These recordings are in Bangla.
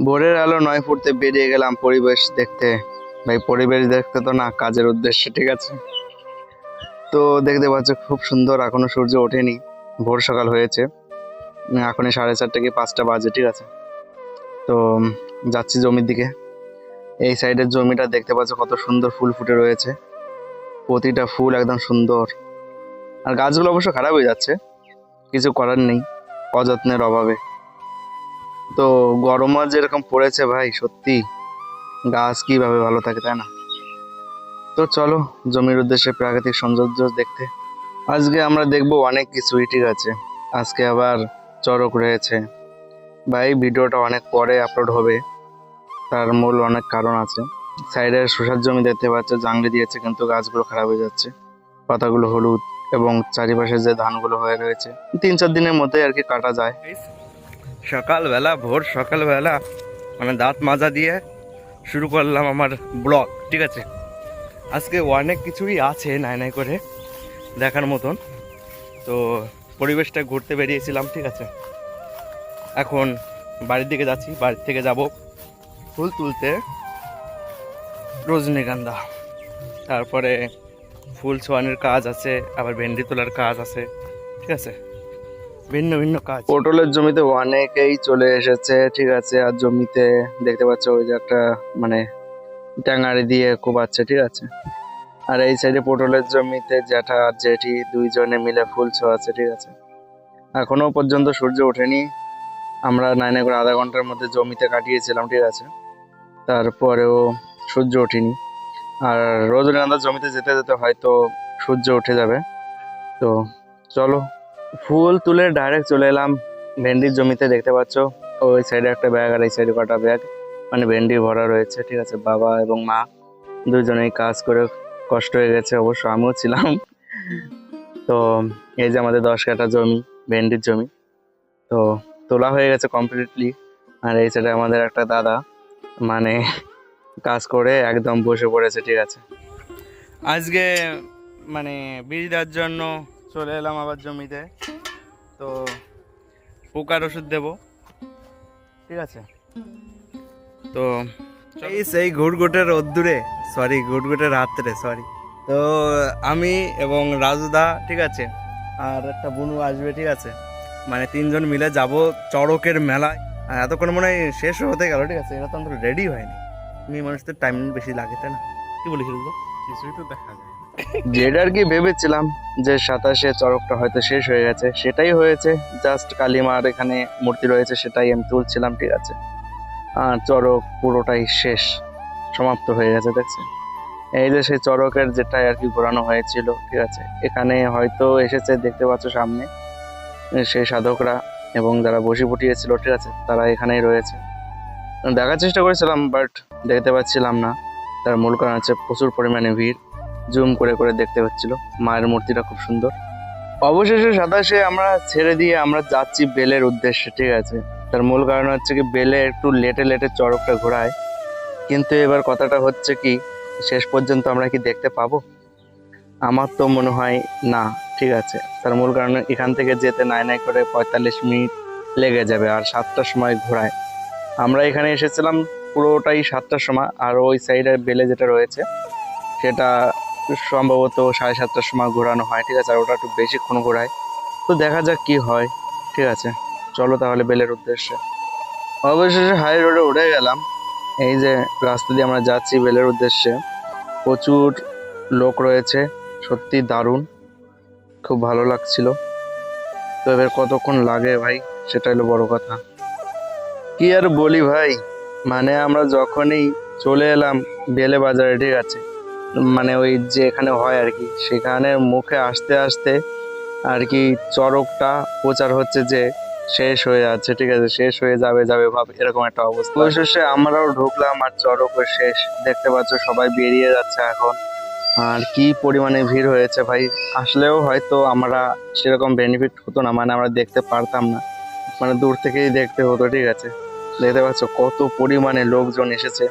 ভোরের আলো 9 ফুটতে বেরিয়ে গেলাম পরিবেশ দেখতে। ভাই পরিবেশ দেখতে তো না, কাজের উদ্দেশ্যে, ঠিক আছে। তো দেখতে পাচ্ছ খুব সুন্দর, এখনো সূর্য ওঠেনি, ভোর সকাল হয়েছে। এখনই 4:30 কি 5টা বাজে, ঠিক আছে। তো যাচ্ছি জমির দিকে। এই সাইডের জমিটা দেখতে পাচ্ছ কত সুন্দর ফুল ফুটে রয়েছে, প্রতিটা ফুল একদম সুন্দর। আর গাছগুলো অবশ্য খারাপ হয়ে যাচ্ছে, কিছু করার নেই, অযত্নের অভাবে। তো গরমও যেরকম পড়েছে ভাই, সত্যি গাছ কিভাবে ভালো থাকে, তাই না? তো চলো জমির উদ্দেশ্যে প্রাকৃতিক সৌন্দর্য দেখতে। আজকে আমরা দেখবো অনেক কিছুই, ঠিক আছে। আজকে আবার চড়ক রয়েছে ভাই, ভিডিওটা অনেক পরে আপলোড হবে, তার মূল অনেক কারণ আছে। সাইডের শসার জমি দেখতে পাচ্ছ, জাংলি দিয়েছে কিন্তু গাছগুলো খারাপ হয়ে যাচ্ছে, পাতাগুলো হলুদ, এবং চারিপাশে যে ধানগুলো হয়ে রয়েছে 3-4 দিনের মধ্যে আর কি কাটা যায়। সকালবেলা, ভোর সকালবেলা মানে দাঁত মাজা দিয়ে শুরু করলাম আমার ব্লগ, ঠিক আছে। আজকে অনেক কিছুই আছে নাই নাই করে দেখার মতন। তো পরিবেশটা ঘুরতে বেরিয়েছিলাম, ঠিক আছে। এখন বাড়ির দিকে যাচ্ছি, বাড়ির থেকে যাব ফুল তুলতে, রজনীগন্ধা। তারপরে ফুল ছোঁয়ানোর কাজ আছে, আবার ভেন্ডি তোলার কাজ আছে, ঠিক আছে। ভিন্ন ভিন্ন কাজ। পটলের জমিতে অনেকেই চলে এসেছে, ঠিক আছে। আর জমিতে দেখতে পাচ্ছ ওই যে একটা মানে ট্যাঙারি দিয়ে কোবাচ্ছে, ঠিক আছে। আর এই সাইডে পটলের জমিতে জ্যাঠা আর জেঠি দুইজনে মিলে ফুল ছোঁয়াচ্ছে, ঠিক আছে। এখনো পর্যন্ত সূর্য ওঠেনি, আমরা নাইনে করে আধা ঘন্টার মধ্যে জমিতে কাটিয়েছিলাম, ঠিক আছে। তারপরেও সূর্য ওঠেনি। আর রজনীগন্ধার জমিতে যেতে যেতে হয়তো সূর্য উঠে যাবে। তো চলো, ফুল তুলে ডাইরেক্ট চলে এলাম ভেন্ডির জমিতে। দেখতে পাচ্ছ ওই সাইডে একটা ব্যাগ আর এই সাইডে কটা ব্যাগ, মানে ভেন্ডি ভরা রয়েছে, ঠিক আছে। বাবা এবং মা দুজনেই কাজ করে কষ্ট হয়ে গেছে, অবশ্য আমিও ছিলাম। তো এই যে আমাদের 10 কাঠা জমি, ভেন্ডির জমি, তো তোলা হয়ে গেছে কমপ্লিটলি। আর এই সাইডে আমাদের একটা দাদা মানে কাজ করে একদম বসে পড়েছে, ঠিক আছে। আজকে মানে বীজ দেওয়ার জন্য চলে এলাম আবার জমিতে। তো পোকার ওষুধ দেব, ঠিক আছে। তো এই সেই ঘুটঘুটে রোদ্দুরে, সরি ঘুটঘুটে রাত্রে, সরি। তো আমি এবং রাজুদা, ঠিক আছে, আর একটা বুনু আসবে, ঠিক আছে। মানে 3জন মিলে যাব চড়কের মেলায়। আর এতক্ষণ মনে হয় শেষ হতে গেল, ঠিক আছে। এটা তো আমাদের রেডি হয়নি। মেয়ে মানুষদের টাইম বেশি লাগে, তাই না? কি বলিস বলবো, কিছুই তো দেখা যায়। যেটা আর কি ভেবেছিলাম যে 27-এ চড়কটা হয়তো শেষ হয়ে গেছে, সেটাই হয়েছে। জাস্ট কালিমার এখানে মূর্তি রয়েছে, সেটাই আমি তুলছিলাম, ঠিক আছে। আর চড়ক পুরোটাই শেষ, সমাপ্ত হয়ে গেছে, দেখছেন। এই যে সেই চড়কের যেটাই আর কি ঘোরানো হয়েছিল, ঠিক আছে। এখানে হয়তো এসেছে, দেখতে পাচ্ছ সামনে সেই সাধকরা এবং যারা বসি ফুটিয়েছিল, ঠিক আছে, তারা এখানেই রয়েছে। দেখার চেষ্টা করেছিলাম বাট দেখতে পাচ্ছিলাম না। তার মূল কারণ হচ্ছে প্রচুর পরিমাণে ভিড়, জুম করে করে দেখতে হচ্ছিল। মায়ের মূর্তিটা খুব সুন্দর। অবশেষে 27-এ আমরা ছেড়ে দিয়ে আমরা যাচ্ছি বেলের উদ্দেশ্যে, ঠিক আছে। তার মূল কারণ হচ্ছে কি, বেলে একটু লেটে লেটে চড়কটা ঘোরায়, কিন্তু এবার কথাটা হচ্ছে কি, শেষ পর্যন্ত আমরা কি দেখতে পাবো? আমার তো মনে হয় না, ঠিক আছে। তার মূল কারণ এখান থেকে যেতে নাই নাই করে 45 মিনিট লেগে যাবে, আর 7টার সময় ঘোরায়। আমরা এখানে এসেছিলাম পুরোটাই 7টার সময়, আর ওই সাইডের বেলে যেটা রয়েছে সেটা সম্ভবত 7:30টার সময় ঘোরানো হয়, ঠিক আছে। আর ওটা একটু বেশিক্ষণ ঘোরায়। তো দেখা যাক কি হয়, ঠিক আছে। চলো তাহলে বেলের উদ্দেশ্যে। অবশেষে হাই রোডে উঠে গেলাম। এই যে রাস্তা দিয়ে আমরা যাচ্ছি বেলের উদ্দেশ্যে, প্রচুর লোক রয়েছে, সত্যি দারুণ, খুব ভালো লাগছিল। তো এবার কতক্ষণ লাগে ভাই, সেটা হলো বড় কথা। কি আর বলি ভাই, মানে আমরা যখনই চলে এলাম বেলে বাজারে, ঠিক আছে, মানে ওই যে এখানে হয় আর কি, সেখানে মুখে আসতে আসতে আর কি চড়কটা প্রচার হচ্ছে যে শেষ হয়ে যাচ্ছে, ঠিক আছে। শেষ হয়ে যাবে যাবে ভাব, এরকম একটা অবস্থা। অবশেষে আমরাও ঢুকলাম আর চড়কও শেষ। দেখতে পাচ্ছ সবাই বেরিয়ে যাচ্ছে এখন। আর কি পরিমাণে ভিড় হয়েছে ভাই, আসলেও হয়তো আমরা সেরকম বেনিফিট হতো না, মানে আমরা দেখতে পারতাম না, মানে দূর থেকেই দেখতে হতো, ঠিক আছে। দেখতে পাচ্ছ কত পরিমাণে লোকজন এসেছে,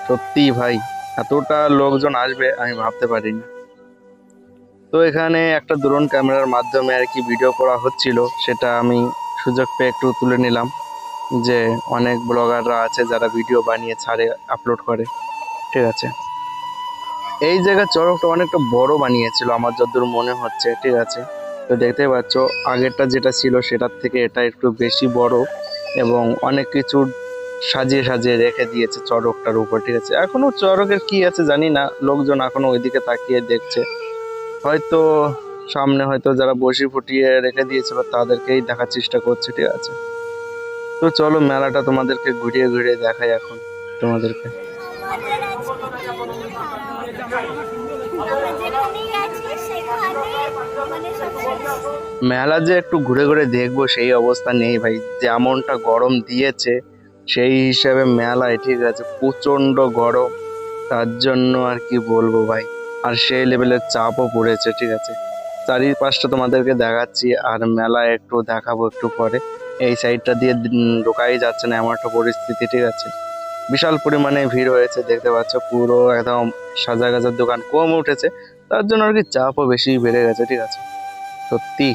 সত্যি ভাই এতটা লোকজন আসবে আমি ভাবতে পারিনি। তো এখানে একটা ড্রোন ক্যামেরার মাধ্যমে আর কি ভিডিও করা হচ্ছিল, সেটা আমি সুযোগ পেয়ে একটু তুলে নিলাম। যে অনেক ব্লগাররা আছে যারা ভিডিও বানিয়ে ছাড়ে, আপলোড করে, ঠিক আছে। এই জায়গার চড়কটা অনেকটা বড় বানিয়েছিল আমার যতদূর মনে হচ্ছে, ঠিক আছে। তো দেখতে পাচ্ছ আগেরটা যেটা ছিল সেটার থেকে এটা একটু বেশি বড় এবং অনেক কিছু সাজিয়ে সাজিয়ে রেখে দিয়েছে চড়কটার উপর, ঠিক আছে। এখনো চড়কের কি আছে জানি না, লোকজন এখনো ওইদিকে তাকিয়ে দেখছে। হয়তো সামনে হয়তো যারা বসি ফুটিয়ে রেখে দিয়েছিল তাদেরকেই দেখার চেষ্টা করছে, ঠিক আছে। তো চলো মেলাটা তোমাদেরকে ঘুরিয়ে ঘুরিয়ে দেখাই এখন তোমাদেরকে। মেলা যে একটু ঘুরে ঘুরে দেখবো সেই অবস্থা নেই ভাই, যেমনটা গরম দিয়েছে সেই হিসাবে মেলায়, ঠিক আছে, প্রচন্ড গরম। তার জন্য আর কি বলবো ভাই, আর সেই লেভেলের চাপও পড়েছে, ঠিক আছে। চারিপাশটা তোমাদেরকে দেখাচ্ছি আর মেলা একটু দেখাবো একটু পরে। এই সাইডটা দিয়ে ঢোকাই যাচ্ছে না এমন একটা পরিস্থিতি, ঠিক আছে। বিশাল পরিমাণে ভিড় হয়েছে, দেখতে পাচ্ছ পুরো একদম সাজা গাজার দোকান কম উঠেছে, তার জন্য আর কি চাপও বেশি বেড়ে গেছে, ঠিক আছে। সত্যি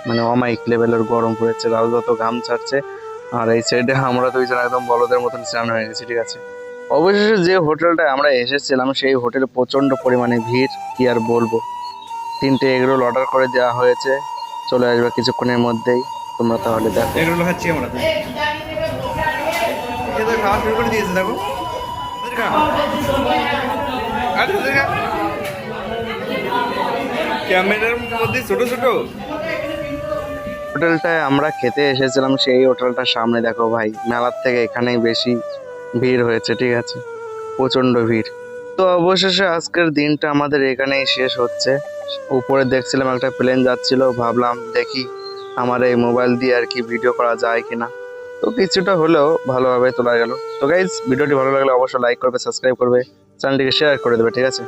মানে অমাইক লেভেলের গরম পড়েছে, রাউদা তো ঘাম ছাড়ছে। আর এই সাইডে আমরা দুইজন একদম বলদের মতন স্নান হয়ে গেছি, ঠিক আছে। অবশেষে যে হোটেলটায় আমরা এসেছিলাম সেই হোটেলে প্রচন্ড পরিমাণে ভিড়, কি আর বলবো। 3টে এগরোল অর্ডার করে দেওয়া হয়েছে, চলে আসবে কিছুক্ষণের মধ্যেই। তোমরা তাহলে দেখো। এগুলো খাচ্ছি আমরা। এ তো খাওয়া শুরু করে দিয়েছে, দেখো। ক্যামেরার মধ্যে ছোট ছোট হোটেলটায় আমরা খেতে এসেছিলাম সেই হোটেলটার সামনে দেখো ভাই, মেলার থেকে এখানেই বেশি ভিড় হয়েছে, ঠিক আছে, প্রচন্ড ভিড়। তো অবশেষে আজকের দিনটা আমাদের এখানেই শেষ হচ্ছে। উপরে দেখছিলাম একটা প্লেন যাচ্ছিল, ভাবলাম দেখি আমার এই মোবাইল দিয়ে আর কি ভিডিও করা যায় কিনা। তো কিছুটা হলেও ভালোভাবে তোলা গেল। তো গাইজ, ভিডিওটি ভালো লাগলে অবশ্যই লাইক করবে, সাবস্ক্রাইব করবে, চ্যানেলটিকে শেয়ার করে দেবে, ঠিক আছে।